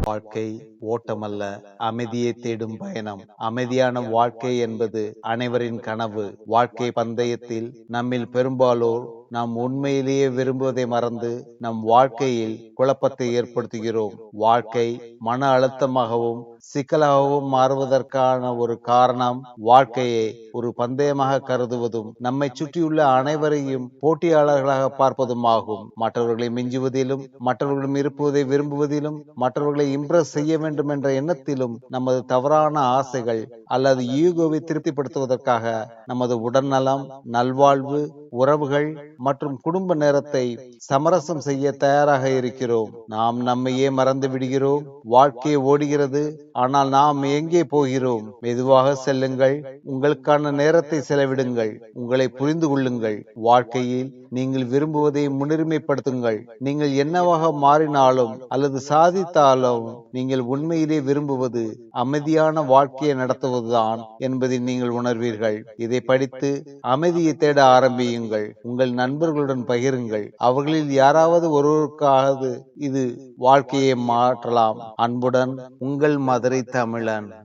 வாழ்க்கை ஓட்டமல்ல, அமைதியை தேடும் பயணம். அமைதியான வாழ்க்கை என்பது அனைவரின் கனவு. வாழ்க்கை பந்தயத்தில் நம்மில் பெரும்பாலோர் நாம் உண்மையிலேயே விரும்புவதை மறந்து நம் வாழ்க்கையில் குழப்பத்தை ஏற்படுத்துகிறோம். வாழ்க்கை மன அழுத்தமாகவும் சிக்கலாகவும் மாறுவதற்கான ஒரு காரணம் வாழ்க்கையை ஒரு பந்தயமாக கருதுவதும் நம்மை சுற்றியுள்ள அனைவரையும் போட்டியாளர்களாக பார்ப்பதும் ஆகும். மற்றவர்களை மிஞ்சுவதிலும், மற்றவர்களும் இருப்பதை விரும்புவதிலும், மற்றவர்களை இம்ப்ரெஸ் செய்ய வேண்டும் என்ற எண்ணத்திலும், நமது தவறான ஆசைகள் அல்லது ஈகோவை திருப்திப்படுத்துவதற்காக நமது உடல்நலம், நல்வாழ்வு, உறவுகள் மற்றும் குடும்ப நேரத்தை சமரசம் செய்ய தயாராக இருக்கிறோம். நாம் நம்மையே மறந்து விடுகிறோம். வாழ்க்கை ஓடுகிறது, ஆனால் நாம் எங்கே போகிறோம்? மெதுவாக செல்லுங்கள், உங்களுக்கான நேரத்தை செலவிடுங்கள், உங்களை புரிந்து கொள்ளுங்கள். வாழ்க்கையில் நீங்கள் விரும்புவதை முன்னுரிமைப்படுத்துங்கள். நீங்கள் என்னவாக மாறினாலும் அல்லது சாதித்தாலும் நீங்கள் உண்மையிலே விரும்புவது அமைதியான வாழ்க்கையை நடத்துவதுதான் என்பதை நீங்கள் உணர்வீர்கள். இதை படித்து அமைதியை தேட ஆரம்பியுங்கள். உங்கள் நண்பர்களுடன் பகிருங்கள். அவர்களில் யாராவது ஒருவருக்காவது இது வாழ்க்கையை மாற்றலாம். அன்புடன், உங்கள் மதுரை தமிழன்.